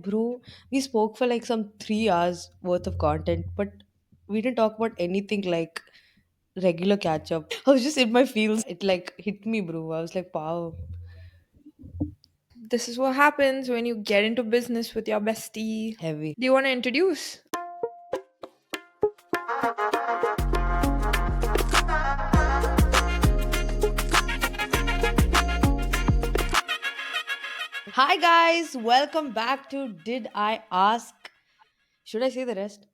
Bro, we spoke for like some 3 hours worth of content, but we didn't talk about anything like regular catch up. I was just in my feels. It like hit me, bro. I was like, wow, This is what happens when you get into business with your bestie. heavy. Do you want to introduce? Hi, guys. Welcome back to Did I Ask? Should I say the rest?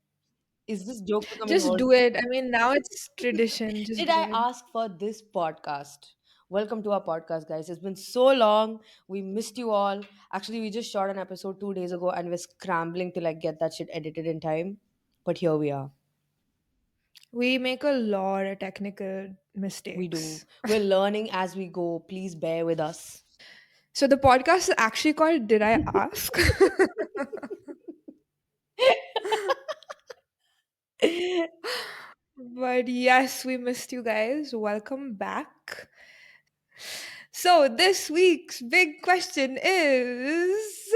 Is this joke becoming Just old? do it. I mean, now it's tradition. Just Did do I it. ask for this podcast? Welcome to our podcast, guys. It's been so long. We missed you all. Actually, we just shot an episode 2 days ago and we're scrambling to like get that shit edited in time. But here we are. We make a lot of technical We do. mistakes. We're learning as we go. Please bear with us. So the podcast is actually called Did I Ask? But yes, we missed you guys. Welcome back. So this week's big question is,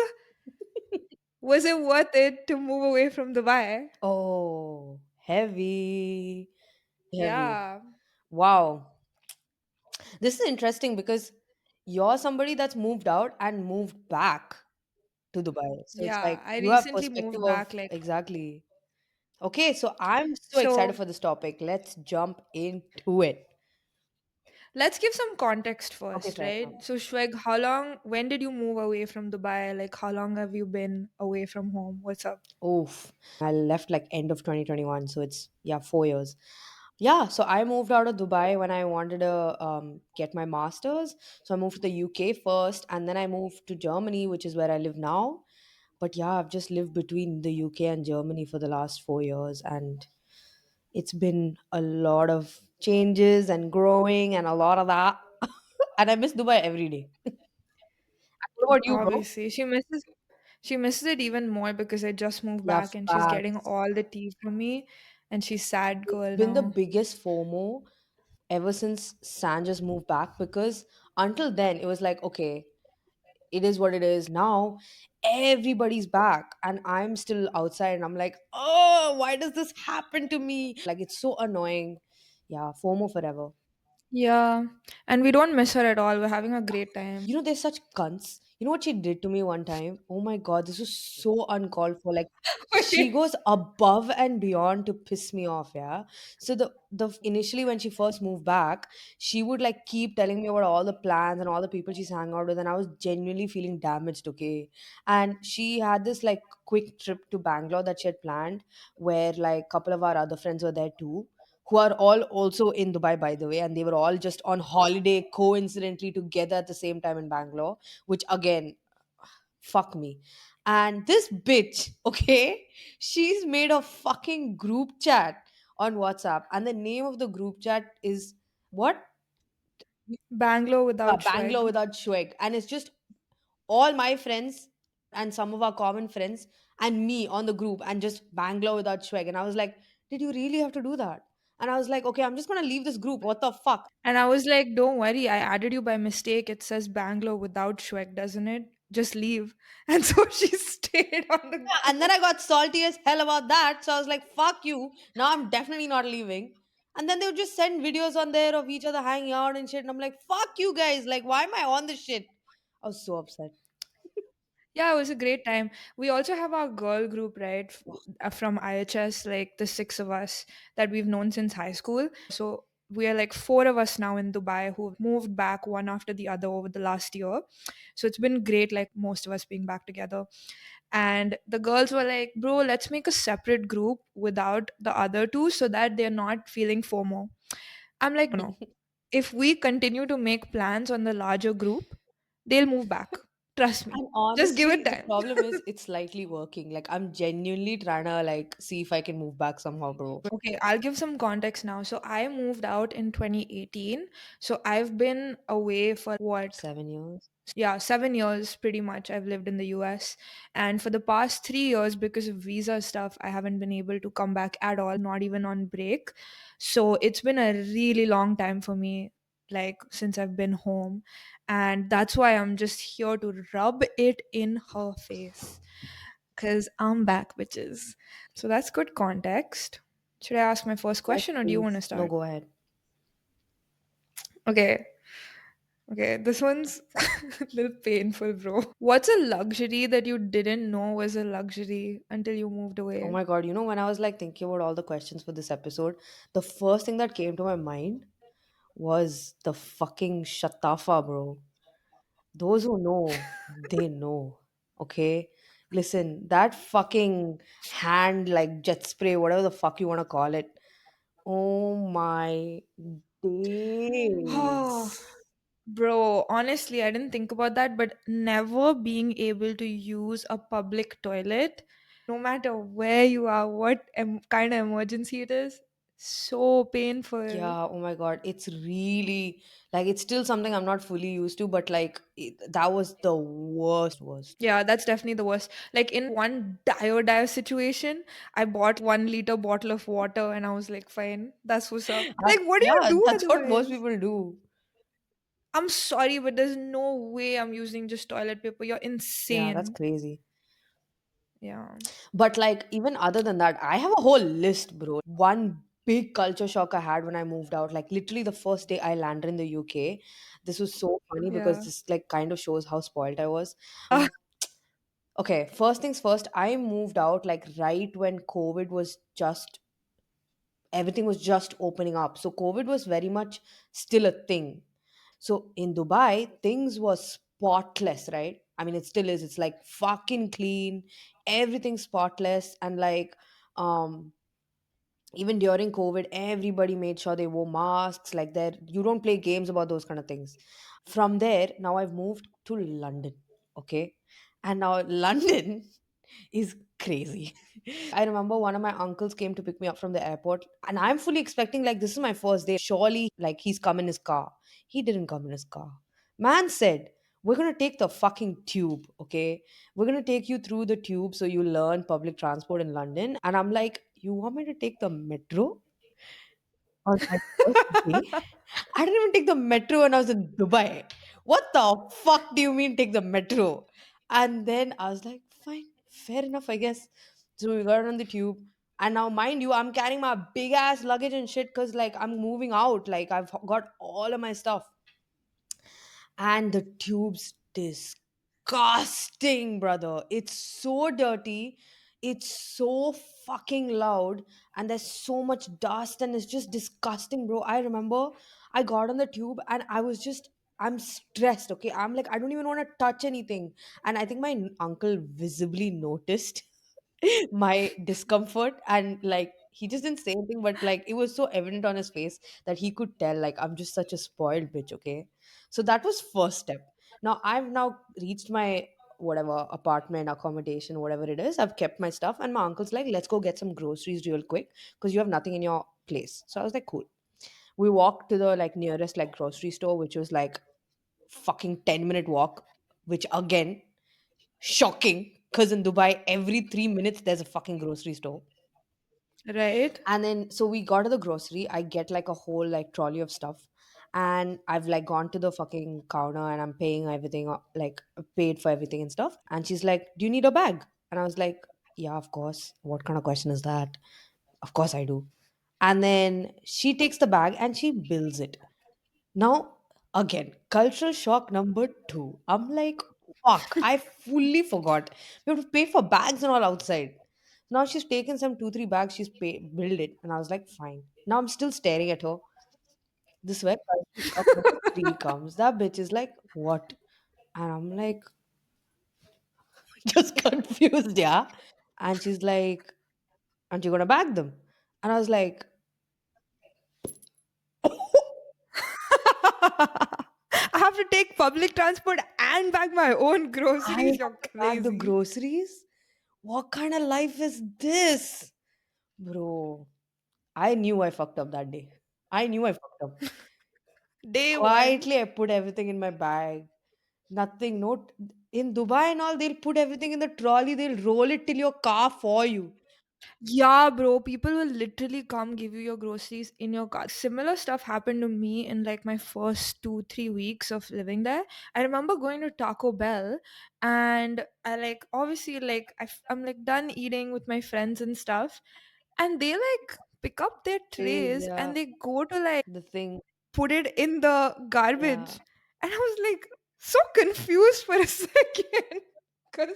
was it worth it to move away from Dubai? Oh, heavy. Heavy. Yeah. Wow. This is interesting because you're somebody that's moved out and moved back to Dubai. So it's Yeah, like I you have recently perspective moved of back like exactly. Okay, so I'm so excited so for this topic. Let's jump into it. let's give some context Okay, first, fair right? enough. So Shweg, when did you move away from Dubai? Like how long have you been away from home? What's up? Oof. I left like end of 2021, so it's yeah, 4 years. Yeah, so I moved out of Dubai when I wanted to get my master's. So I moved to the UK first, and then I moved to Germany, which is where I live now. But yeah, I've just lived between the UK and Germany for the last 4 years, and it's been a lot of changes and growing and a lot of that. And I miss Dubai every day. What about you, bro? Obviously, she misses it even more because I just moved Yeah, back and she's getting facts. all the tea from me and she's sad It's girl been the now. biggest FOMO ever since San just moved back because until then it was like, okay, it is what it is. Now everybody's back and I'm still outside and I'm like, oh, why does this happen to me? Like, it's so annoying. Yeah, FOMO forever. Yeah, and we don't miss her at all. We're having a great time. They're such cunts. You know what she did to me one time? Oh my god, this was so uncalled for. Like, she goes above and beyond to piss me off. Yeah. So the initially when she first moved back, she would like keep telling me about all the plans and all the people she's hanging out with, and I was genuinely feeling damaged. Okay, and she had this like quick trip to Bangalore that she had planned, where like a couple of our other friends were there too, who are all also in Dubai, by the way, and they were all just on holiday coincidentally together at the same time in Bangalore, which again, fuck me. And this bitch, okay, she's made a fucking group chat on WhatsApp, and the name of the group chat is what? Bangalore Yeah, without Bangalore Shweg. without Shweg. And it's just all my friends and some of our common friends and me on the group and just Bangalore without Shweg. And I was like, did you really have to do that? And I was like, okay, I'm just gonna leave this group. What the fuck? And I was like, don't worry, I added you by mistake. It says Bangalore without Shweg, doesn't it? Just leave. And so she stayed on the Yeah, and then group. I got salty as hell about that. So I was like, fuck you. Now I'm definitely not leaving. And then they would just send videos on there of each other hanging out and shit. And I'm like, fuck you guys. Like, why am I on this shit? I was so upset. Yeah, it was a great time. We also have our girl group, right, from IHS, like the six of us that we've known since high school. So we are like four of us now in Dubai who've moved back one after the other over the last year. So it's been great, like most of us being back together. And the girls were like, bro, let's make a separate group without the other two so that they're not feeling FOMO. I'm like, no. If we continue to make plans on the larger group, they'll move back. Trust me. And Just give honestly, it the time. problem is it's slightly working. Like, I'm genuinely trying to like see if I can move back somehow, bro. Okay, I'll give some context now. So I moved out in 2018. So I've been away for what? 7 years. Yeah, 7 years pretty much. I've lived in the US. And for the past 3 years, because of visa stuff, I haven't been able to come back at all, not even on break. So it's been a really long time for me. like since I've been home, and that's why I'm just here to rub it in her face because I'm back, bitches. So that's good context. Should I ask my first Yes, question or do you want to please. No, start? go ahead. Okay, okay, this one's a little painful, bro. What's a luxury that you didn't know was a luxury until you moved Oh away? my God, when I was like thinking about all the questions for this episode, the first thing that came to my mind was the fucking shatafa, bro. Those who know, they know. Okay? Listen, that fucking hand like jet spray, whatever the fuck you want to call it. Oh my Oh, days. bro, honestly, I didn't think about that, but never being able to use a public toilet, no matter where you are, what kind of emergency it is, so painful. Yeah, oh my God. It's really like it's still something I'm not fully used to, but like that was the worst. Yeah, that's definitely the worst. Like in one dire situation, I bought 1 liter bottle of water and I was like, fine, that's what's up. Like, what do you Yeah, do that's what most otherwise? people do. I'm sorry, but there's no way I'm using just toilet paper. You're Yeah, that's insane. crazy. Yeah. But like even other than that, I have a whole list, bro. One big culture shock I had when I moved out, like literally the first day I landed in the UK. This was so funny because Yeah. this like kind of shows how spoiled I was. Okay, first things first, I moved out like right when COVID was just everything was just opening up. So COVID was very much still a thing. So in Dubai, things was spotless, right? I mean, it still is. It's like fucking clean, everything spotless, and like um even during COVID, everybody made sure they wore masks. Like there, you don't play games about those kind of things. From there, now I've moved to London. Okay, and now London is crazy. I remember one of my uncles came to pick me up from the airport, and I'm fully expecting like this is my first day. Surely, like he's come in his car. He didn't come in his car. Man said, "We're gonna take the fucking tube, okay? We're gonna take you through the tube so you learn public transport in London." And I'm like, "You want me to take the metro?" On my first day, I didn't even take the metro when I was in Dubai. What the fuck do you mean take the metro? And then I was like, fine, fair enough, I guess. So we got on the tube. And now, mind you, I'm carrying my big ass luggage and shit because, like, I'm moving out. Like, I've got all of my stuff. And the tube's disgusting, brother. It's so dirty. It's so fucking loud. And there's so much dust. And it's just disgusting, bro. I remember I got on the tube and I'm stressed, okay? I'm like, I don't even want to touch anything. And I think my uncle visibly noticed my discomfort and like he just didn't say anything but like it was so evident on his face that he could tell like I'm just such a spoiled bitch, okay? So that was first step. Now I've now reached my whatever apartment accommodation whatever it is. I've kept my stuff and my uncle's like let's go get some groceries real quick because you have nothing in your place. So I was like cool. We walked to the like nearest like grocery store which was like fucking 10-minute walk, which again shocking because in Dubai, every 3 minutes there's a fucking grocery store. Right? And then so we got to the grocery. I get like a whole like trolley of stuff, and I've like gone to the fucking counter and I'm paying everything, like paid for everything and stuff. And she's like, "Do you need a bag?" And I was like, "Yeah, of course. What kind of question is that? Of course I do." And then she takes the bag and she bills it. Now, again, cultural shock number two. I'm like, fuck, I fully forgot. We have to pay for bags and all outside. Now she's taken some two, three bags, billed it. And I was like, fine. Now I'm still staring at her. This is where cultural shock number three comes. That bitch is like, what? And I'm like, just confused, yeah. And she's like, aren't you gonna bag them? And I was like, I have to take public transport and bag my own I groceries. have You're to bag the crazy. groceries? What kind of life is this? Bro, I knew I fucked up that day. I knew I fucked up. Day one. Quietly, I put everything in my bag. Nothing, no. In Dubai and all, they'll put everything in the trolley. They'll roll it till your car for you. Yeah, bro, people will literally come give you your groceries in your car. Similar stuff happened to me in like my first 2, 3 weeks of living there. I remember going to Taco Bell, and I like obviously like I'm like done eating with my friends and stuff, and they like pick up their Is trays yeah, and they go to like the thing. put it in the Yeah, garbage. And I was like so confused for a second because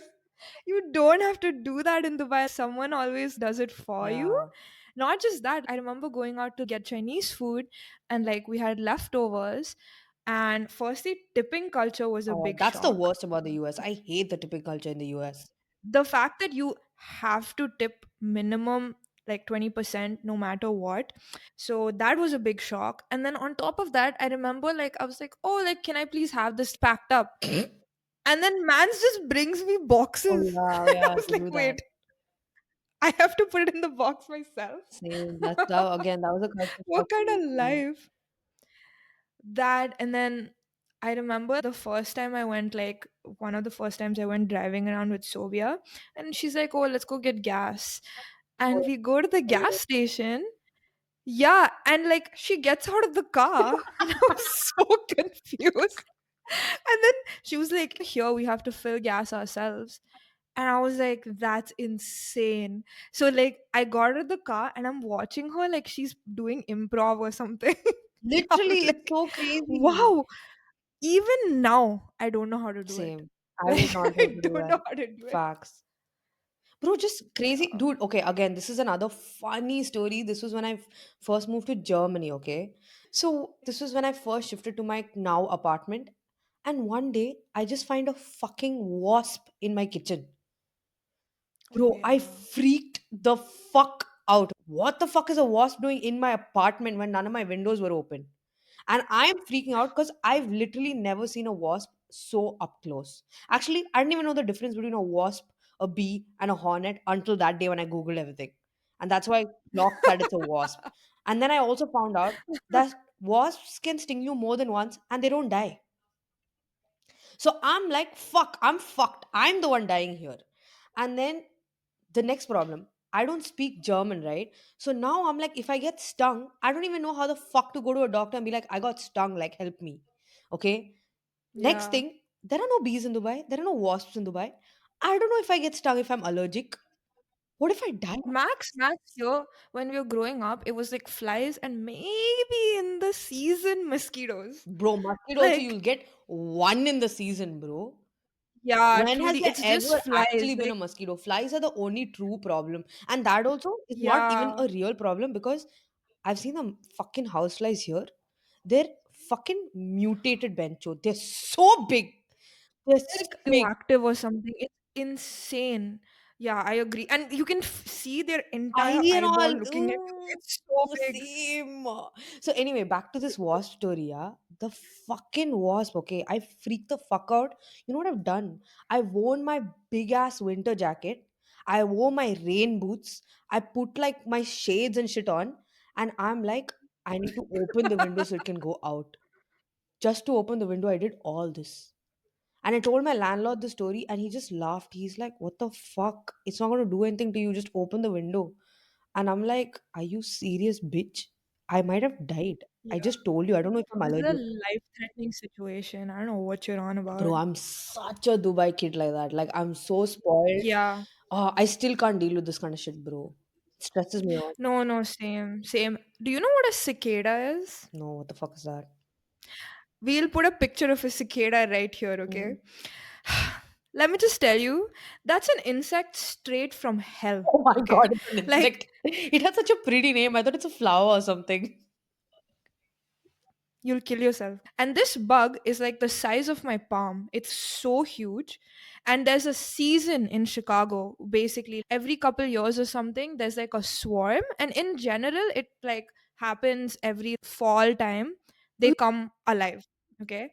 you don't have to do that in Dubai. Someone always does it for you. yeah. Not just that, I remember going out to get Chinese food and like we had leftovers. And firstly, tipping culture was a Oh, big that's the shock. worst about the US. I hate the tipping culture in the US. The fact that you have to tip minimum like 20% no matter what, so that was a big shock. And then on top of that, I remember like I was like, oh, like can I please have this packed up? And then mans just brings me Oh boxes. yeah, I yeah, was they like, do that. wait, I have to put it in the box myself? Same. That's that again. That was a culture shock What for kind me of too. life that? And then I remember the first time I went, like one of the first times I went driving around with Sovia, and she's like, oh, let's go get gas. And we go to the gas Oh, station. Yeah, and like she gets out of the car, and I was so confused. And then she was like, here we have to fill gas ourselves. And I was like, that's insane. So like I got out of the car and I'm watching her like she's doing improv or something. I was literally, it's like, so crazy. wow, even now I don't know how to do it. Same. I Like would not be able I to do don't that. know how to do it. Facts. Bro, just crazy. Yeah. Dude, okay, again, this is another funny story. This was when I first moved to Germany, okay? So, this was when I first shifted to my now apartment. And one day, I just find a fucking wasp in my kitchen. Oh Bro, I yeah. freaked the fuck out. What the fuck is a wasp doing in my apartment when none of my windows were open? And I'm freaking out because I've literally never seen a wasp so up close. Actually, I didn't even know the difference between a wasp, a bee, and a hornet until that day when I Googled everything. And that's why I clocked that it's a wasp. And then I also found out that wasps can sting you more than once and they don't die. So I'm like, fuck, I'm fucked. I'm the one dying here. And then the next problem, I don't speak German, right? So now I'm like, if I get stung, I don't even know how the fuck to go to a doctor and be like, I got stung, like, help me. Okay. Next Yeah. thing, there are no bees in Dubai, there are no wasps in Dubai. I don't know if I get stung if I'm allergic. What if I die? Max here, when we were growing up, it was like flies and maybe in the season mosquitoes. Bro, mosquito also Like, you'll get one in the season, bro. yeah, When has truly, there it's just ever flies. actually been a Like, mosquito? Flies are the only true problem. And that also is not even yeah, a real problem because I've seen the fucking houseflies here. They're fucking mutated bencho. They're so big. They're they're so like big. radioactive or something. It's insane. Yeah, I agree. And you can see their entire Ivy and eyeball all. looking at you. Ooh, It's so big. same. So anyway, back to this wasp story, yeah. The fucking wasp, okay. I freaked the fuck out. You know what I've done? I've worn my big ass winter jacket. I wore my rain boots. I put like my shades and shit on. And I'm like, I need to open the window so it can go out. Just to open the window, I did all this. And I told my landlord the story and he just laughed. He's like, what the fuck? It's not going to do anything to you. Just open the window. And I'm like, are you serious, bitch? I might have died. I Yeah. just told you. I don't know if I'm This is a allergic. life-threatening situation. I don't know what you're on Bro, about. I'm such a Dubai kid like that. Like, I'm so spoiled. Yeah. I still can't deal with this kind of shit, bro. It stresses me out. No, no, same, same. Do you know what a cicada is? No, what the fuck is that? We'll put a picture of a cicada right here, okay? Mhm. Let me just tell you, that's an insect straight from hell, Oh my okay? god, it's an Like, insect. It has such a pretty name. I thought it's a flower or something. you'll kill yourself. And this bug is like the size of my palm. It's so huge. And there's a season in Chicago, basically, every couple years or something, there's like a swarm. And in general, it like happens every fall time. They come alive, okay?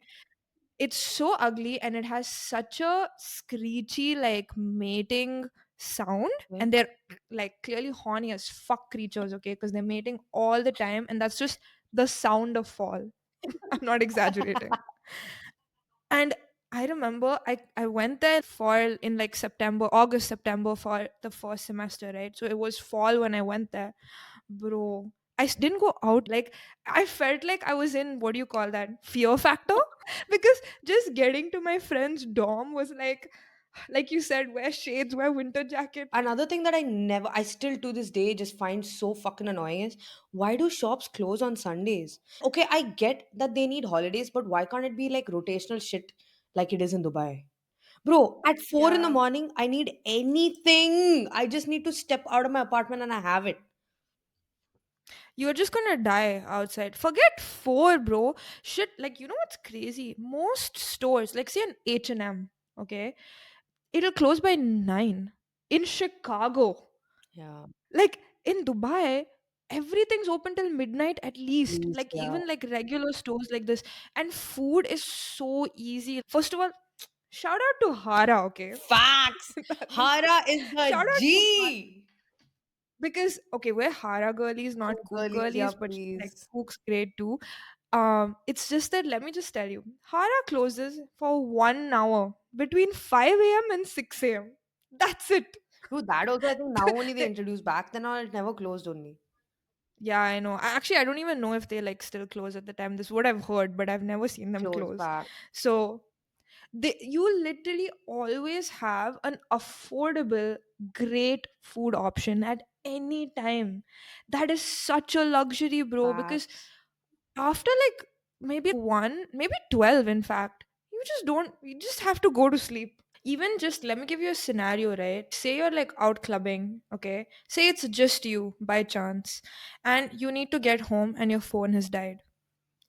It's so ugly and it has such a screechy like mating sound, Okay. and they're like clearly horny as fuck creatures, okay, because they're mating all the time, and that's just the sound of fall. I'm not exaggerating. And I remember I went there for in like September, August, September for the first semester, right? So it was fall when I went there. Bro, didn't go out. Like, I felt like I was in, what do you call that? Fear factor? Because just getting to my friend's dorm was like you said, wear shades, wear winter jacket. Another thing that I still to this day just find so fucking annoying is, why do shops close on Sundays? Okay, I get that they need holidays, but why can't it be like rotational shit like it is in Dubai? Bro, at 4 in the Yeah. morning, I need anything. I just need to step out of my apartment and I have it. You're just gonna die outside. Forget four, bro. Shit, like, you know what's crazy? Most stores, like say an H&M, okay, it'll close by 9 in Chicago. Yeah, Like in Dubai, everything's open till midnight at least. please, Like yeah. even like regular stores like this. And food is so easy. First of all, shout out to Hara, okay? Facts. Hara is Shout the out to Hara. G. Because okay, we're Hara girlies, not Cook Cook girlies, yeah, girlies, but like please. Cook's great too. It's just that let me just tell you, Hara closes for 1 hour between 5 a.m. and 6 a.m. That's it. Dude, that also I think now only they introduced. Back then all it never closed only. Yeah, I know. Actually, I don't even know if they like still close at the time. This is what I've heard, but I've never seen them Close close. back. So you literally always have an affordable, great food option at any time. That is such a luxury, bro. Because Facts. after like maybe 1, maybe 12, in fact, you just have to go to sleep. Even just let me give you a scenario, right? Say you're like out clubbing, okay? Say it's just you by chance, and you need to get home and your phone has died.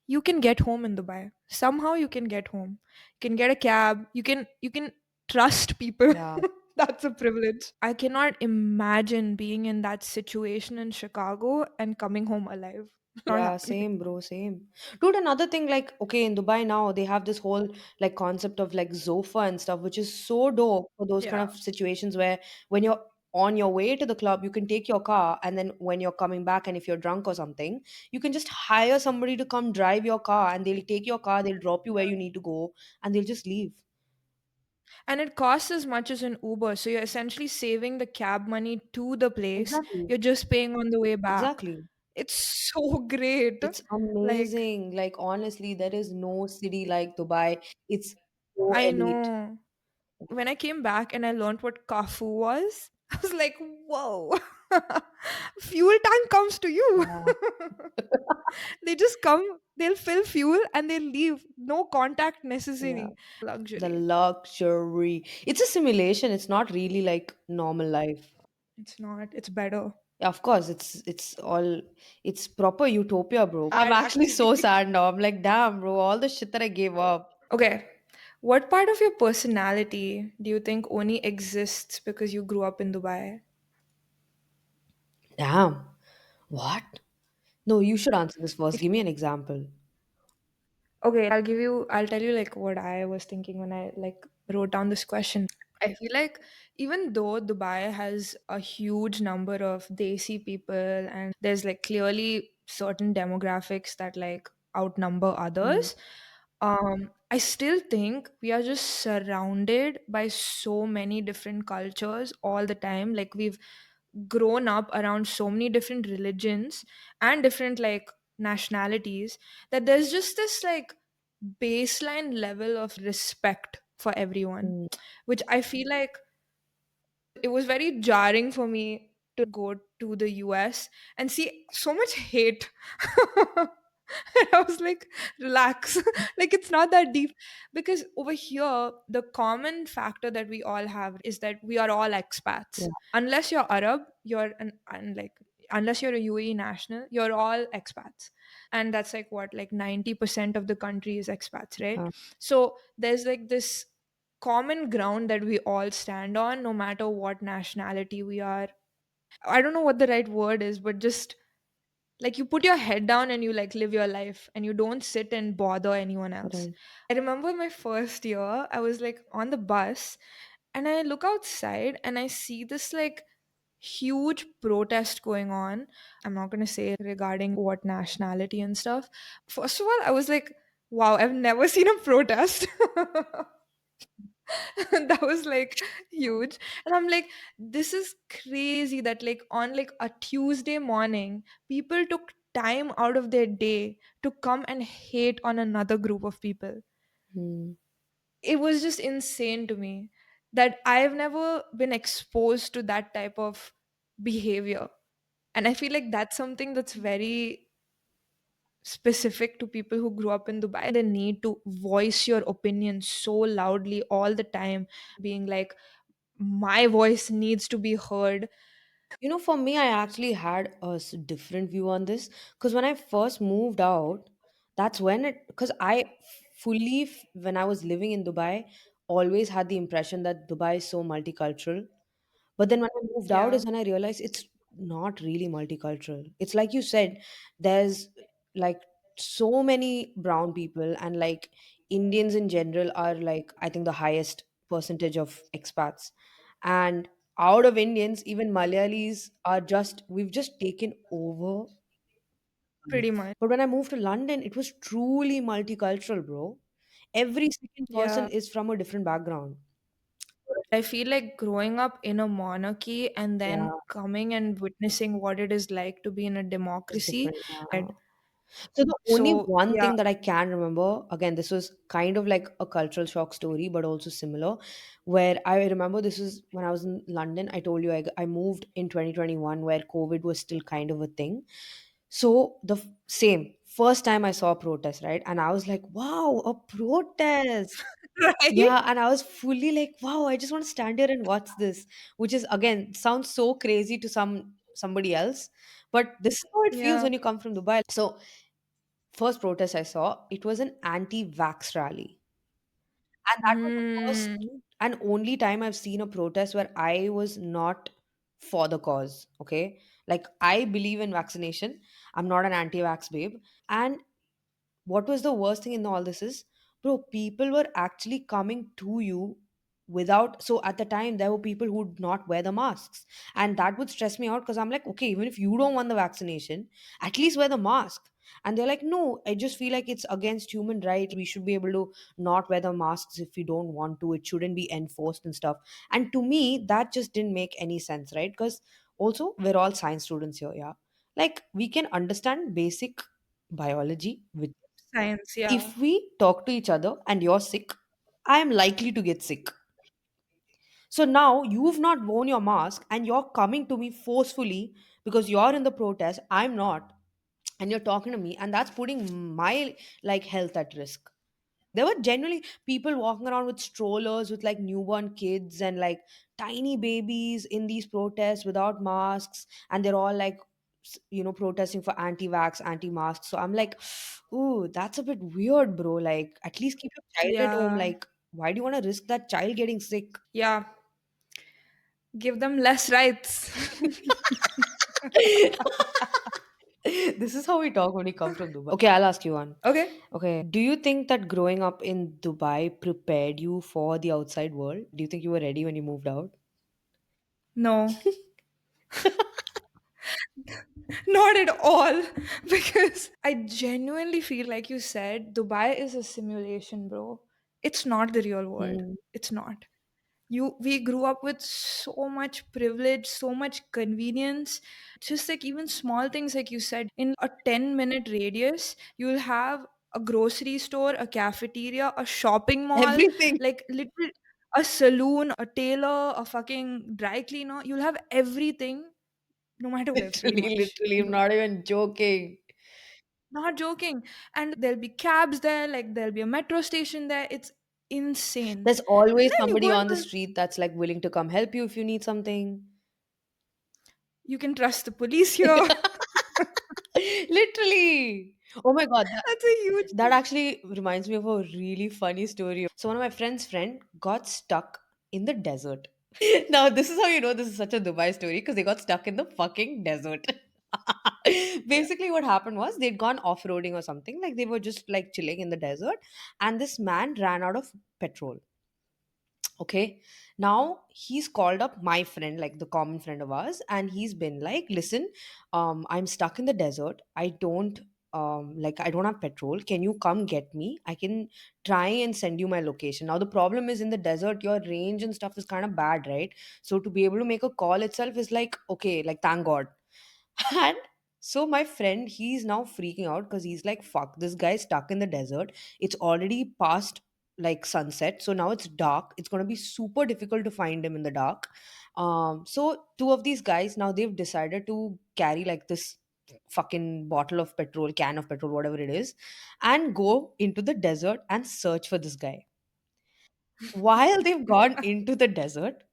You can get home in Dubai. Somehow you can get home. You can get a cab. You can trust people. Yeah. That's a privilege. I cannot imagine being in that situation in Chicago and coming home alive. Not Yeah, happening. same, bro, same. Dude, another thing, like, okay, in Dubai now, they have this whole like concept of like Zofa and stuff, which is so dope for those kind Yeah. of situations where when you're on your way to the club, you can take your car, and then when you're coming back, and if you're drunk or something, you can just hire somebody to come drive your car, and they'll take your car, they'll drop you where you need to go, and they'll just leave. And it costs as much as an Uber. So you're essentially saving the cab money to the place. Exactly. You're just paying on the way back. Exactly. It's so great. It's Like, amazing. Like, honestly, there is no city like Dubai. It's so I elite. know. When I came back and I learned what Kafu was, I was like, whoa, fuel tank comes to you. Yeah. They just come, they'll fill fuel and they'll leave. No contact Yeah. necessary. The Luxury. luxury. It's a simulation. It's not really like normal life. It's not, it's better. Yeah, of course, it's proper utopia, bro. I'm Sad, actually so actually. sad now. I'm like, damn, bro, all the shit that I gave up. Okay. What part of your personality do you think only exists because you grew up in Dubai? Damn. What? No, you should answer this first. If Give me an example. Okay, I'll tell you like what I was thinking when I like wrote down this question. I feel like even though Dubai has a huge number of Desi people and there's like clearly certain demographics that like outnumber Mm, others, I still think we are just surrounded by so many different cultures all the time. Like we've grown up around so many different religions and different like nationalities that there's just this like baseline level of respect for everyone, mm, which I feel like it was very jarring for me to go to the US and see so much hate. And I was like, relax. Like, it's not that deep. Because over here, the common factor that we all have is that we are all expats. yeah, Unless you're Arab, unless you're a UAE national, you're all expats. And that's like what, like 90% of the country is expats, right? yeah, So there's like this common ground that we all stand on, no matter what nationality we are. I don't know what the right word is, but just like you put your head down and you like live your life and you don't sit and bother anyone else. right. I remember my first year, I was like on the bus and I look outside and I see this like huge protest going on. I'm not going to say regarding what nationality and stuff. First of all, I was like, wow, I've never seen a protest. That was like huge. And I'm like, this is crazy that like on like a Tuesday morning, people took time out of their day to come and hate on another group of people. Hmm. It was just insane to me that I've never been exposed to that type of behavior. And I feel like that's something that's very specific to people who grew up in Dubai. The need to voice your opinion so loudly all the time, being like, my voice needs to be heard. For me, I actually had a different view on this because when I first moved out, that's when because when I was living in Dubai, always had the impression that Dubai is so multicultural. But then when I moved out Yeah, is when I realized it's not really multicultural. It's like you said, there's like so many brown people, and like Indians in general are like, I think, the highest percentage of expats. And out of Indians, even Malayalis are we've just taken over. pretty much. But when I moved to London, it was truly multicultural, bro. Every second person Yeah. is from a different background. I feel like growing up in a monarchy and Yeah, then coming and witnessing what it is like to be in a it's democracy. different. Yeah. So the only So, one yeah, thing that I can remember, again, this was kind of like a cultural shock story, but also similar, where I remember this was when I was in London. I told you I moved in 2021 where COVID was still kind of a thing. So same first time I saw a protest, right? And I was like, wow, a protest. right? Yeah, and I was fully like, wow, I just want to stand here and watch this, which is again sounds so crazy to somebody else, but this is how it feels Yeah. when you come from Dubai. So first protest I saw, it was an anti-vax rally. And that was the first Mm, and only time I've seen a protest where I was not for the cause. Okay. Like I believe in vaccination. I'm not an anti-vax babe. And what was the worst thing in all this is, bro, people were actually coming to you without. So at the time there were people who would not wear the masks, and that would stress me out because I'm like, okay, even if you don't want the vaccination, at least wear the mask. And they're like, no, I just feel like it's against human rights. We should be able to not wear the masks if we don't want to. It shouldn't be enforced and stuff. And to me that just didn't make any sense, right? Because also we're all science students here, yeah. Like we can understand basic biology, which science, yeah. if we talk to each other and you're sick, I am likely to get sick. So now you've not worn your mask and you're coming to me forcefully because you're in the protest, I'm not, and you're talking to me, and that's putting my like health at risk. There were generally people walking around with strollers with like newborn kids and like tiny babies in these protests without masks, and they're all like, protesting for anti-vax, anti-mask. So I'm like, ooh, that's a bit weird, bro. Like, at least keep your child at home. Yeah. Like, why do you want to risk that child getting sick? Yeah. Give them less rights. This is how we talk when we come from Dubai. Okay, I'll ask you one. Okay. Okay, do you think that growing up in Dubai prepared you for the outside world? Do you think you were ready when you moved out? No, not at all. Because I genuinely feel like you said, Dubai is a simulation, bro. It's not the real world. Hmm. It's not. We grew up with so much privilege, so much convenience. Just like even small things, like you said, in a 10-minute radius, you'll have a grocery store, a cafeteria, a shopping mall, Everything. like literally a saloon, a tailor, a fucking dry cleaner. You'll have everything no matter where, pretty Literally, much. literally, I'm not even joking. Not joking. And there'll be cabs there, like there'll be a metro station there. It's insane. There's And always then you somebody go on the into, street that's like willing to come help you if you need something. you can trust the police here. Literally. Oh my God, That's a huge that thing. actually reminds me of a really funny story. So one of my friend's friend got stuck in the desert. Now this is how you know this is such a Dubai story because they got stuck in the fucking desert. Yeah. Basically, what happened was they'd gone off-roading or something, like they were just like chilling in the desert, and this man ran out of petrol. Okay, now he's called up my friend, like the common friend of ours, and he's been like, listen, I'm stuck in the desert. I don't like I don't have petrol. Can you come get me? I can try and send you my location. Now the problem is in the desert, your range and stuff is kind of bad, right? So to be able to make a call itself is like, okay, like thank God. And so my friend, he's now freaking out because he's like, fuck, this guy's stuck in the desert. It's already past like sunset. So now it's dark. It's gonna be super difficult to find him in the dark. So two of these guys now they've decided to carry like this fucking bottle of petrol, can of petrol, whatever it is, and go into the desert and search for this guy. While they've gone into the desert,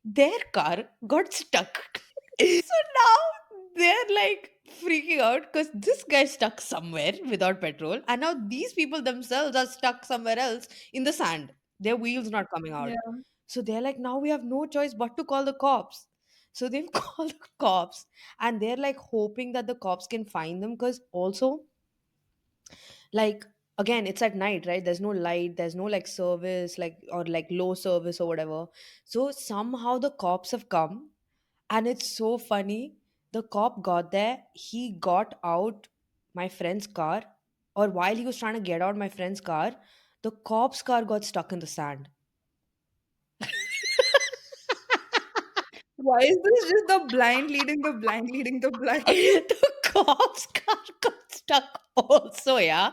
their car got stuck. So now they're like freaking out because this guy's stuck somewhere without petrol, and now these people themselves are stuck somewhere else in the sand. Their wheels not coming out. Yeah. So they're like, now we have no choice but to call the cops. So they've called the cops, and they're like hoping that the cops can find them because also like again it's at night, right? There's no light, there's no like service like or like low service or whatever. So somehow the cops have come, and it's so funny. The cop got there, he got out my friend's car, or while he was trying to get out my friend's car, the cop's car got stuck in the sand. Why is this just the blind leading the blind leading the blind? The cop's car got stuck also, yeah.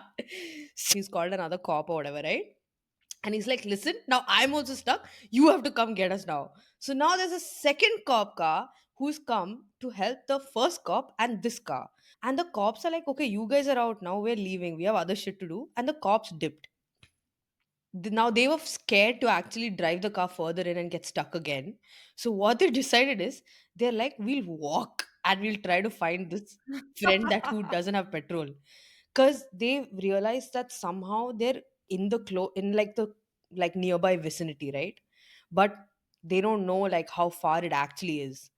He's called another cop or whatever, right? And he's like, listen, now I'm also stuck. You have to come get us now. So now there's a second cop car who's come to help the first cop and this car. And the cops are like, okay, you guys are out now. We're leaving. We have other shit to do. And the cops dipped. Now they were scared to actually drive the car further in and get stuck again. So what they decided is they're like, we'll walk and we'll try to find this friend that who doesn't have petrol, because they realized that somehow they're in the in like the like nearby vicinity, right? But they don't know like how far it actually is.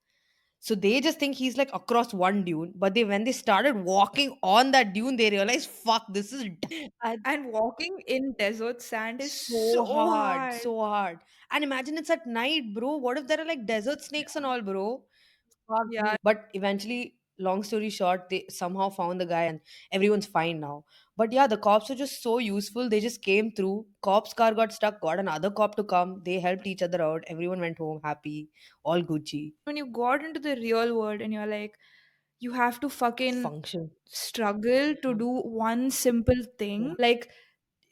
So they just think he's like across one dune, but they when they started walking on that dune they realized fuck, this is and And walking in desert sand is so so hard, hard. so hard. And imagine it's at night, bro. What if there are like desert snakes and all, bro? Fuck Yeah. me. But eventually, long story short, they somehow found the guy and everyone's fine now. But yeah, the cops were just so useful. They just came through. Cop's car got stuck, got another cop to come. They helped each other out. Everyone went home happy, all Gucci. When you got into the real world and you're like, you have to fucking Function. struggle to do one simple Yeah. thing. Like,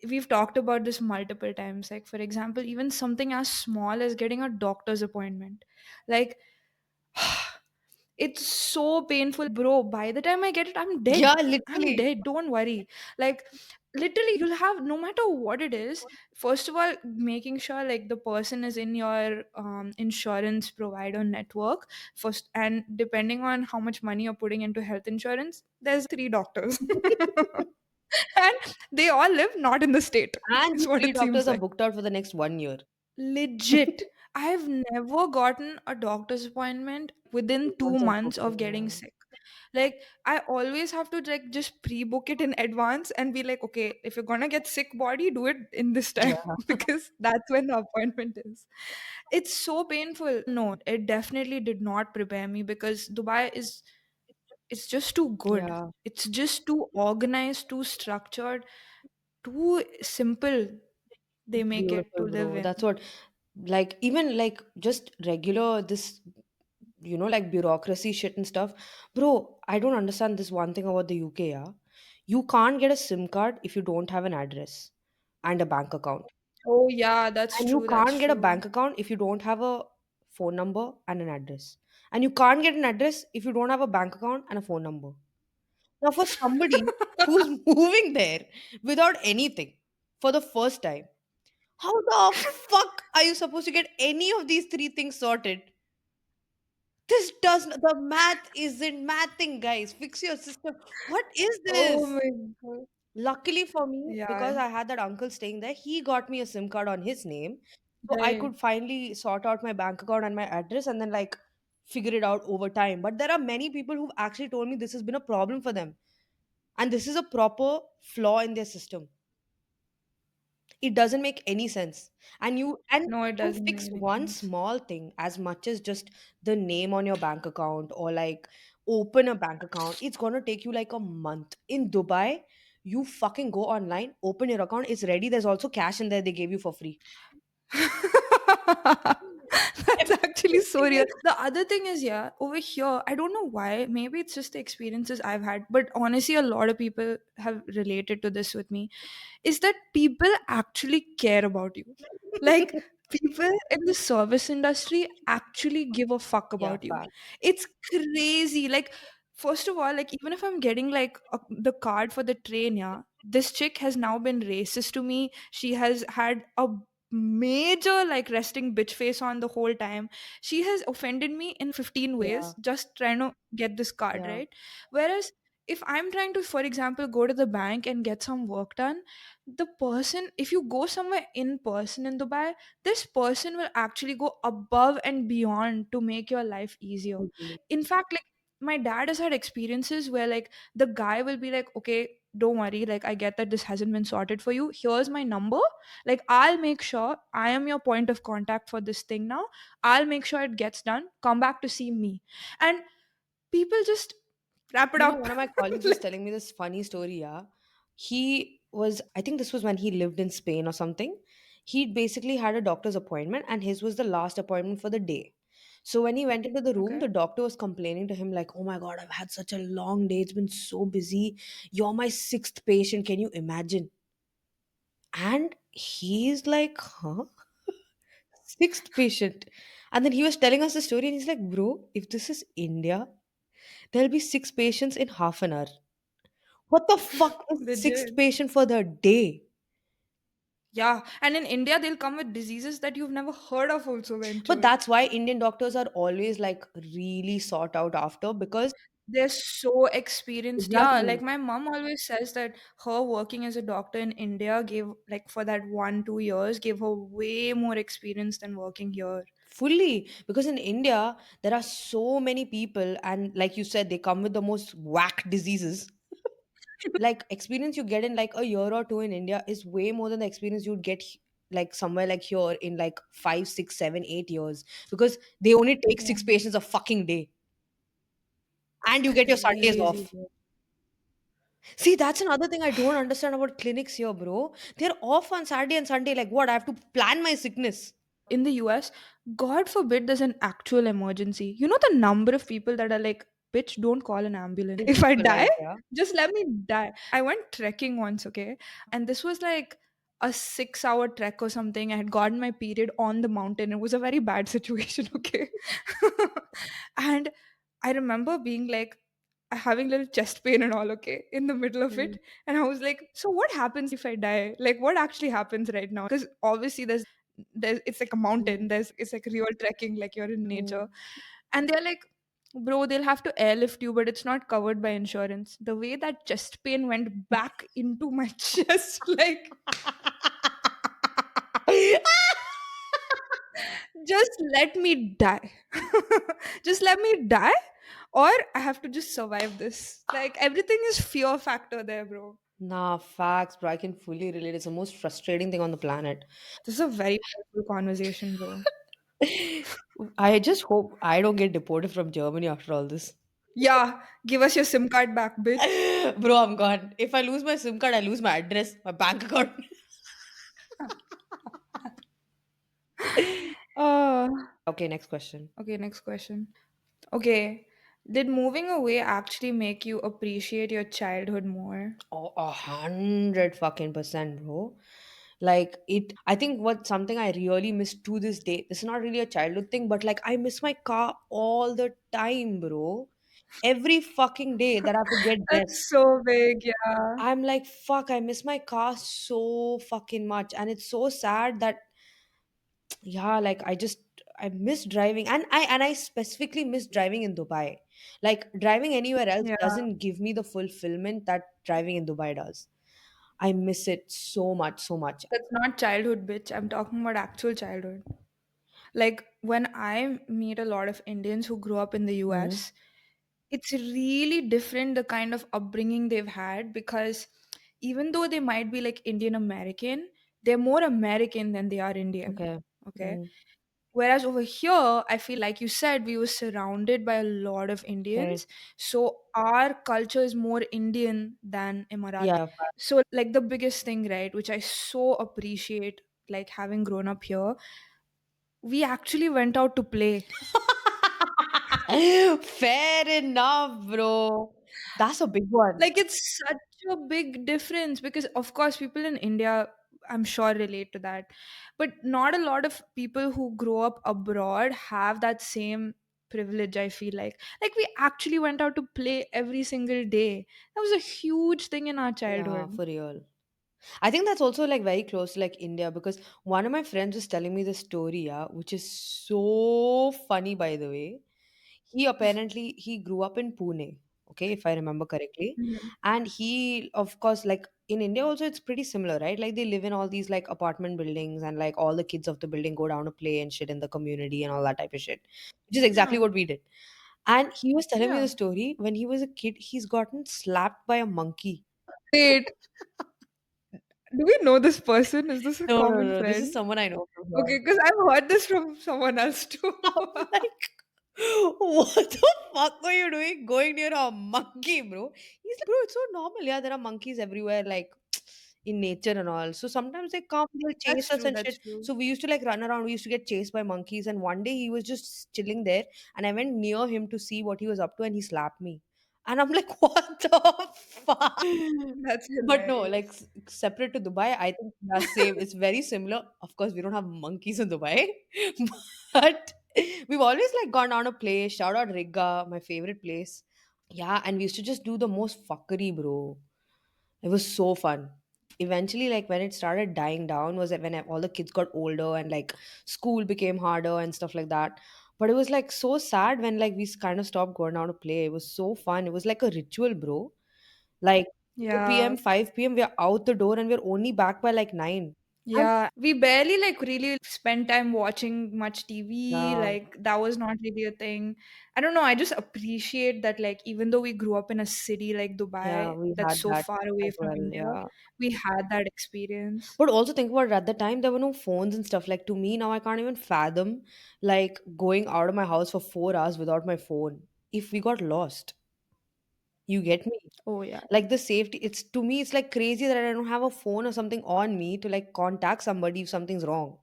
we've talked about this multiple times. Like, for example, even something as small as getting a doctor's appointment. Like, it's so painful, bro. By the time I get it, I'm Yeah, dead. I'm literally. dead. Don't worry. Like, literally, you'll have, no matter what it is, first of all, making sure like the person is in your insurance provider network first. And depending on how much money you're putting into health insurance, there's 3 doctors. And they all live not in the state, And is the what three it doctors seems are like. booked out for the next 1 year. Legit. I've never gotten a doctor's appointment within two Once a months of booking, getting yeah. sick. Like, I always have to like just pre-book it in advance and be like, okay, if you're gonna get sick body, do it in this time Yeah. because that's when the appointment is. It's so painful. No, it definitely did not prepare me because Dubai is, it's just too good. Yeah. It's just too organized, too structured, too simple. They make it to Beautiful, live bro. in. That's what, like, even like just regular, this, like bureaucracy shit and stuff. Bro, I don't understand this one thing about the UK, yeah. You can't get a SIM card if you don't have an address and a bank account. Oh yeah, that's And you true. That's can't get a true. bank account if you don't have a phone number and an address. And you can't get an address if you don't have a bank account and a phone number. Now, for somebody who's moving there without anything for the first time, how the fuck are you supposed to get any of these three things sorted? This does the math isn't mathing, guys. Fix your system. What is Oh this? my god. Luckily for me, Yeah, because I had that uncle staying there, he got me a SIM card on his name. So I right. could finally sort out my bank account and my address and then like figure it out over time. But there are many people who've actually told me this has been a problem for them. And this is a proper flaw in their system. It doesn't make any sense. And No, it you doesn't fix make one sense. small thing as much as just the name on your bank account or like open a bank account, it's gonna take you like a month. In Dubai, you fucking go online, open your account, it's ready. There's also cash in there they gave you for free. That's actually so real. The other thing is, yeah, over here, I don't know why. Maybe it's just the experiences I've had, but honestly, a lot of people have related to this with me. Is that people actually care about you. Like, people in the service industry actually give a fuck Yeah, about you. fact. It's crazy. Like, first of all, like, even if I'm getting like the card for the train, yeah, this chick has now been racist to me. She has had a major like resting bitch face on the whole time. She has offended me in 15 Yeah, ways just trying to get this card, yeah. right? Whereas if I'm trying to, for example, go to the bank and get some work done, the person, if you go somewhere in person in Dubai, this person will actually go above and beyond to make your life easier. Mhm. In fact, like, my dad has had experiences where like the guy will be like, okay, don't worry, like I get that this hasn't been sorted for you, here's my number, like I'll make sure I am your point of contact for this thing now, I'll make sure it gets done, come back to see me. And people just wrap it You know, up. one of my colleagues was telling me this funny story, yeah. He was, I think this was when he lived in Spain or something. He basically had a doctor's appointment and his was the last appointment for the day. So when he went into the room, Okay. the doctor was complaining to him, like, oh my God, I've had such a long day. It's been so busy. You're my sixth patient. Can you imagine? And he's like, huh? Sixth patient. And then he was telling us the story and he's like, bro, if this is India, there'll be six patients in half an hour. What the fuck is sixth Legit. patient for the day? Yeah, and in India they'll come with diseases that you've never heard of also But eventually. that's why Indian doctors are always like really sought out after because They're so experienced. Yeah, like exactly my mom always says that her working as a doctor in India gave, like, for that 1 2 years, gave her way more experience than working here. fully because in India there are so many people and like you said they come with the most whack diseases. Like experience you get in like a year or two in India is way more than the experience you'd get like somewhere like here in like 5 6 7 8 years because they only take Yeah. six patients a fucking day and you get your Sundays Crazy, off. bro. See, that's another thing I don't understand about clinics here, bro. They're off on Saturday and Sunday. Like, what? I have to plan my sickness. In the US, God forbid there's an actual emergency. You know the number of people that are like, bitch, don't call an ambulance. If I die, Ridiculous, yeah. just let me die. I went trekking once, okay? And this was like a 6 hour trek or something. I had gotten my period on the mountain. It was a very bad situation, okay? And I remember being like, having little chest pain and all, okay, in the middle of Mm, it. And I was like, so what happens if I die? Like, what actually happens right now? Because obviously there's it's like a mountain, mm, it's like real trekking, like you're in nature. mm. And they're like, bro, they'll have to airlift you, but it's not covered by insurance. The way that chest pain went back into my chest, like, just let me die. Just let me die, or I have to just survive this. Like, everything is fear factor there, bro. Nah, facts, bro. I can fully relate. It's the most frustrating thing on the planet. This is a very powerful conversation, bro. I just hope I don't get deported from Germany after all this. Yeah, give us your SIM card back, bitch. Bro, I'm gone. If I lose my SIM card, I lose my address, my bank account. uh Okay, next question. okay, next question. Okay. Did moving away actually make you appreciate your childhood more? Oh, 100 fucking percent, bro. Like it, I think what something I really miss to this day. This is not really a childhood thing, but like I miss my car all the time, bro. Every fucking day that I have to get dressed, That's so big, yeah. I'm like, fuck, I miss my car so fucking much, and it's so sad that yeah, like I miss driving, and I specifically miss driving in Dubai. Like driving anywhere else Yeah. doesn't give me the fulfillment that driving in Dubai does. I miss it so much, so much. That's not childhood, bitch. I'm talking about actual childhood. Like when I meet a lot of Indians who grew up in the Mhm. US, it's really different the kind of upbringing they've had, because even though they might be like Indian American, they're more American than they are Indian. Okay. Okay. Mm. Whereas over here, I feel like you said, we were surrounded by a lot of Correct. Indians. So our culture is more Indian than Emirati. Yeah, So like the biggest thing, right, which I so appreciate, like having grown up here, we actually went out to play. fair enough, bro. That's a big one. Like it's such a big difference because of course people in India, I'm sure, relate to that. But not a lot of people who grow up abroad have that same privilege, I feel like. Like we actually went out to play every single day. That was a huge thing in our Yeah, childhood. for real. I think that's also like very close to like India because one of my friends was telling me the story, yeah, which is so funny by the way. He grew up in Pune, okay, if I remember correctly. Mhm. And he, of course, like in India also it's pretty similar, right? Like they live in all these like apartment buildings and like all the kids of the building go down to play and shit in the community and all that type of shit. Which is exactly Yeah. what we did. And he was telling me the Yeah. story when he was a kid, he's gotten slapped by a monkey. Wait, do we know this person? Is this a No, no, common no. This is friend? someone I know from here. Okay, because I've heard this from someone else too. I'm like, what the fuck were you doing going near a monkey, bro? He's like, bro, it's so normal. Yeah, there are monkeys everywhere, like in nature and all. So sometimes they come, they'll That's chase us true. and That's shit. true. So we used to like run around. We used to get chased by monkeys. And one day he was just chilling there, and I went near him to see what he was up to, and he slapped me. And I'm like, what the fuck? That's But no, like hilarious. separate to Dubai, I think yeah, same. It's very similar. Of course, we don't have monkeys in Dubai, but we've always like gone down a place. Shout out Riga, my favorite place. Yeah, and we used to just do the most fuckery, bro. It was so fun. Eventually, like when it started dying down, was when all the kids got older and like school became harder and stuff like that. But it was like so sad when like we kind of stopped going down to play. It was so fun. It was like a ritual, bro. Like 4 Yeah. p.m., 5 p.m., we are out the door and we're only back by like 9. And Yeah, we barely like really spend time watching much TV. yeah, Like that was not really a thing. I don't know. I just appreciate that, like, even though we grew up in a city like yeah, Dubai we that's had so that far away as from well. India, Yeah. we had that experience. But also think about it, at the time there were no phones and stuff. Like to me now I can't even fathom like going out of my house for 4 hours without my phone. If we got lost, you get me? Oh yeah. Like the safety, it's to me it's like crazy that I don't have a phone or something on me to like contact somebody if something's wrong.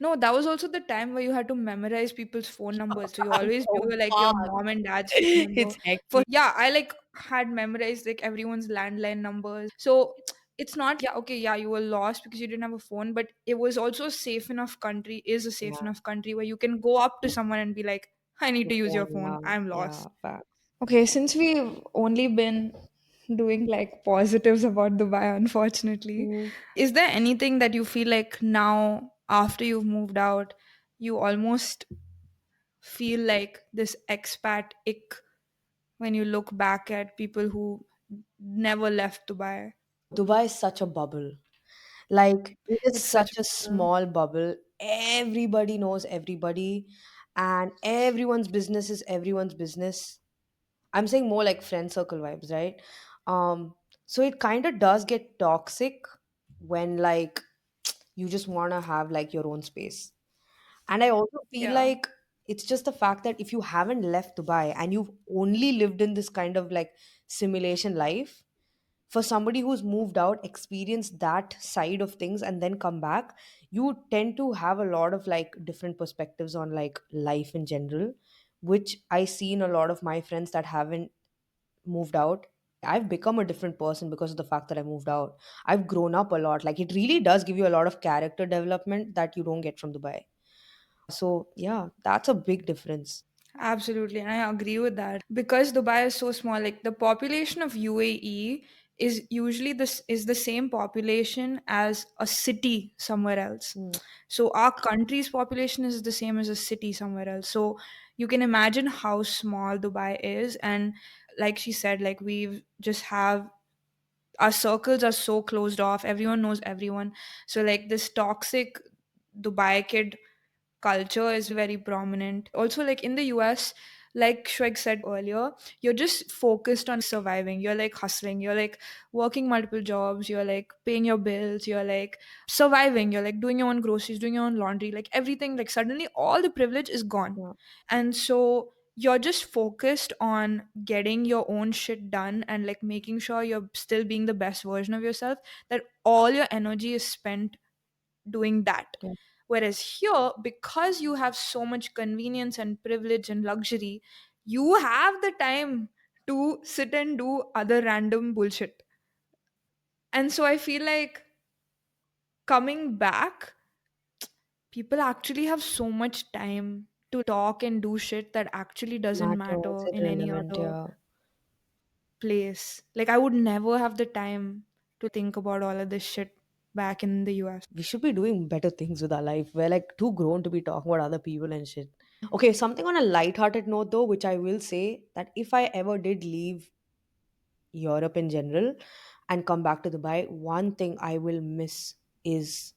No, that was also the time where you had to memorize people's phone numbers. So you always So knew like your far. mom and dad's phone number. It's For hectic. yeah, I like had memorized like everyone's landline numbers. So it's not yeah, okay, yeah, you were lost because you didn't have a phone, but it was also a safe enough country, is a safe Yeah. enough country where you can go up to someone and be like, I need Your to use your phone, phone. yeah. I'm Yeah, lost. facts. Okay, since we've only been doing like positives about Dubai, unfortunately, Mm. is there anything that you feel like now, after you've moved out, you almost feel like this expat ick when you look back at people who never left Dubai? Dubai is such a bubble. Like it is It's such such a a small bubble. Everybody knows everybody, and everyone's business is everyone's business. I'm saying more like friend circle vibes, right? So it kind of does get toxic when like you just want to have like your own space. And I also feel yeah. like it's just the fact that if you haven't left Dubai and you've only lived in this kind of like simulation life, for somebody who's moved out, experienced that side of things, and then come back, you tend to have a lot of like different perspectives on like life in general, which I see in a lot of my friends that haven't moved out. I've become a different person because of the fact that I moved out. I've grown up a lot. Like it really does give you a lot of character development that you don't get from Dubai. So yeah, that's a big difference. Absolutely, and I agree with that. Because Dubai is so small, like the population of UAE is usually this is the same population as a city somewhere else. Hmm. So our country's population is the same as a city somewhere else. So you can imagine how small Dubai is. And like she said, like we just have our circles are so closed off. Everyone knows everyone. So like this toxic Dubai kid culture is very prominent. Also, like in the US, like Shweg said earlier, you're just focused on surviving. You're like hustling, you're like working multiple jobs, you're like paying your bills, you're like surviving, you're like doing your own groceries, doing your own laundry, like everything, like suddenly all the privilege is gone. Yeah. And so you're just focused on getting your own shit done and like making sure you're still being the best version of yourself, that all your energy is spent doing that. Yeah. Whereas here, because you have so much convenience and privilege and luxury, you have the time to sit and do other random bullshit. And so I feel like coming back, people actually have so much time to talk and do shit that actually doesn't Matter. matter It's in any irrelevant. other Yeah. place. Like, I would never have the time to think about all of this shit back in the US. We should be doing better things with our life. We're like too grown to be talking about other people and shit. Okay, something on a light-hearted note though, which I will say that if I ever did leave Europe in general and come back to Dubai, one thing I will miss is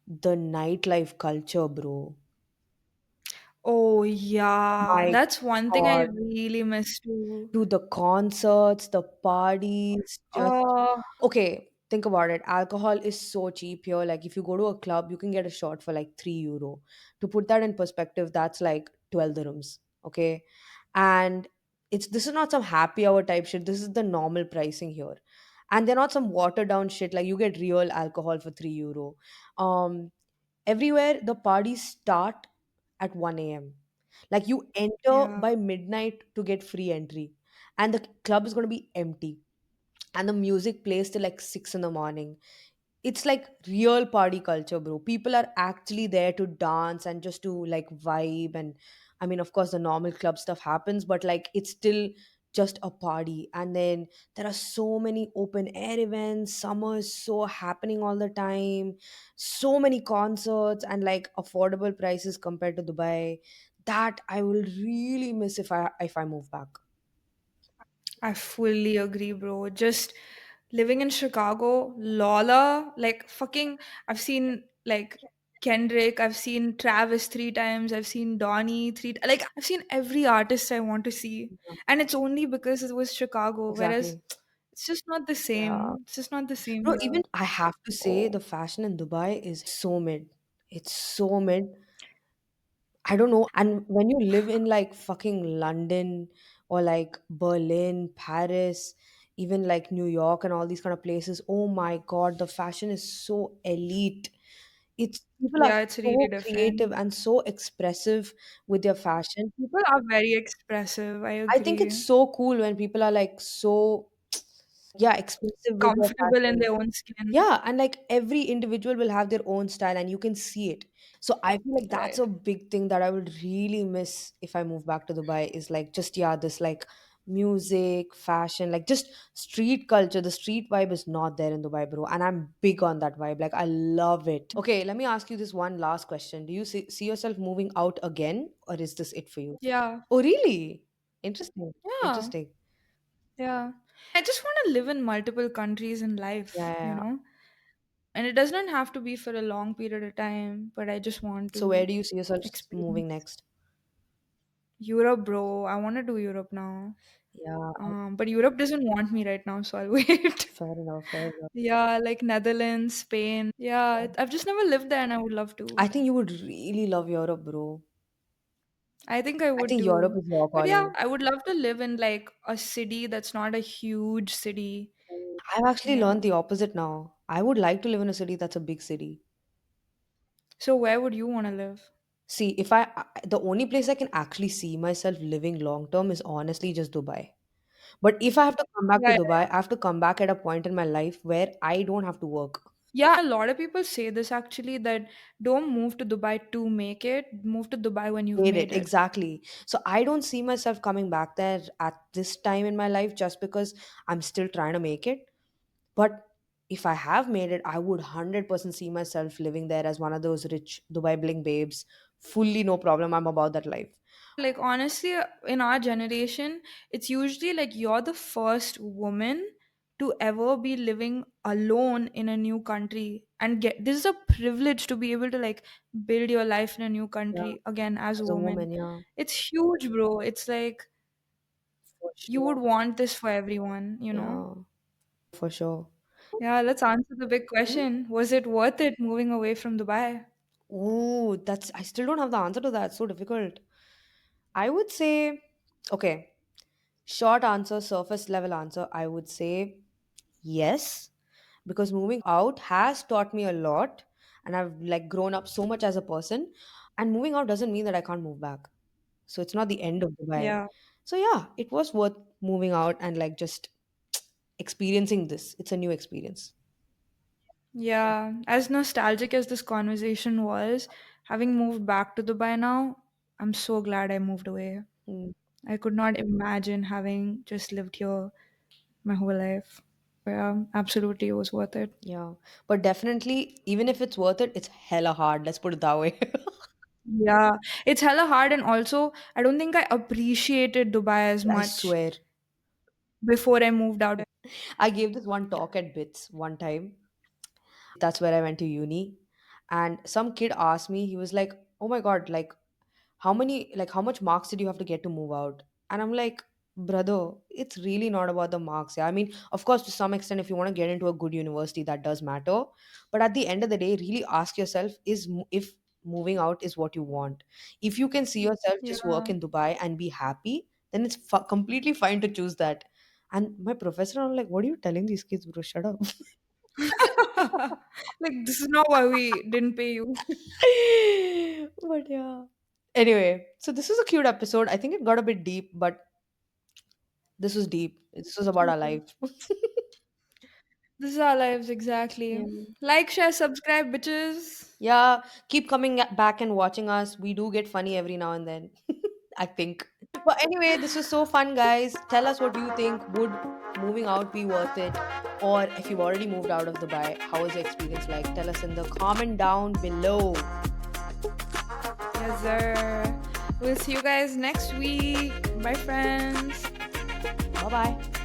the nightlife culture, bro. Oh, yeah. My That's one thing I God. really miss too. To the concerts, the parties, just Oh, okay. Think about it. Alcohol is so cheap here. Like if you go to a club, you can get a shot for like €3. To put that in perspective, that's like 12 dirhams. Okay. And it's this is not some happy hour type shit. This is the normal pricing here. And they're not some watered down shit. Like you get real alcohol for €3. Um Everywhere the parties start at 1 a.m. Like you enter yeah. by midnight to get free entry, and the club is going to be empty, and the music plays till like 6 in the morning. It's like real party culture, bro. People are actually there to dance and just to like vibe. And I mean, of course, the normal club stuff happens, but like it's still just a party. And then there are so many open air events. Summer is so happening all the time. So many concerts and like affordable prices compared to Dubai. That I will really miss if I move back. I fully agree, bro. Just living in Chicago, Lola, like fucking, I've seen like Kendrick, I've seen Travis 3 times, I've seen Donnie like I've seen every artist I want to see. Yeah, And it's only because it was Chicago, whereas exactly. it's just not the Yeah. same. It's just not the same No, even here. I have to say Oh, the fashion in Dubai is so mid. It's so mid. I don't know. And when you live in like fucking London or like Berlin, Paris, even like New York and all these kind of places, oh my God, the fashion is so elite. It's people are yeah, it's really so creative different. and so expressive with their fashion. People are very expressive, I I think agree. it's so cool when people are like so, yeah, expressive with their Comfortable in fashion. their own skin. Yeah, and like every individual will have their own style and you can see it. So I feel like that's Right. a big thing that I would really miss if I move back to Dubai is like just yeah, this like music, fashion, like just street culture. The street vibe is not there in Dubai, bro. And I'm big on that vibe. Like I love it. Okay, let me ask you this one last question. Do you see yourself moving out again or is this it for you? Yeah. Oh, really? Interesting. Yeah. Interesting. Yeah. I just want to live in multiple countries in Yeah, life, yeah, you yeah. know? And it doesn't have to be for a long period of time, but I just want So where to do you see yourself moving experience next? Europe, bro. I want to do Europe now. Yeah, But Europe doesn't want me right now, so I'll wait. fair enough, fair enough. Yeah, like Netherlands, Spain. Yeah, I've just never lived there and I would love I to. think you would really love Europe, bro. I think I I would think Europe too. is your But yeah, calling. I would love to live in like a city that's not a huge city. I've actually Yeah. learned the opposite now. I would like to live in a city that's a big city. So where would you want to live? See, the only place I can actually see myself living long term is honestly just Dubai. But if I have to come back to Yeah, Dubai, I have to come back at a point in my life where I don't have to work. yeah, a lot of people say this actually, that don't move to Dubai to make it, move to Dubai when you've Made it, made it. exactly. So I don't see myself coming back there at this time in my life just because I'm still trying to make it. But if I have made it, I would 100% see myself living there as one of those rich Dubai bling babes. Fully no problem. I'm about that life. Like honestly, in our generation, it's usually like you're the first woman to ever be living alone in a new country and get this is a privilege to be able to like build your life in a new Yeah, country again as a as a woman. woman, yeah, It's huge, bro. It's like for you would sure. want this for everyone, you know? Yeah, for sure. Yeah, let's answer the big Hmm? question. Was it worth it moving away from Dubai? Ooh, that's I still don't have the answer to that. It's so difficult. I would say, okay, short answer, surface level answer. I would say yes, because moving out has taught me a lot, and I've like grown up so much as a person. And moving out doesn't mean that I can't move back. So it's not the end of Dubai. Yeah. So yeah, it was worth moving out and like just experiencing this. It's a new experience. Yeah. As nostalgic as this conversation was, having moved back to Dubai now, I'm so glad I moved away. Mm, I could not imagine having just lived here my whole life. But yeah, absolutely, it was worth it. yeah, but definitely, even if it's worth it, it's hella hard. Let's put it that way. Yeah, it's hella hard, and also I don't think I appreciated Dubai as I much swear. before I moved out. I gave this one talk at BITS one time. That's where I went to uni. And some kid asked me, he was like, "Oh my God, like how much marks did you have to get to move out?" And I'm like, brother, it's really not about the marks. Yeah. I mean, of course, to some extent, if you want to get into a good university, that does matter. But at the end of the day, really ask yourself if moving out is what you want. If you can see yourself Yeah. just work in Dubai and be happy, then it's completely fine to choose that. And my professor, I'm like, what are you telling these kids, bro? Shut up. Like, this is not why we didn't pay you. But yeah. Anyway, so this was a cute episode. I think it got a bit deep, but this was deep. This was about our life. This is our lives, exactly. Yeah. Like, share, subscribe, bitches. Yeah, keep coming back and watching us. We do get funny every now and then, I think. But anyway, this was so fun, guys. Tell us what you think. Would moving out be worth it? Or if you've already moved out of Dubai, how was your experience like? Tell us in the comment down below. Yes, sir. We'll see you guys next week. Bye, friends. Bye bye.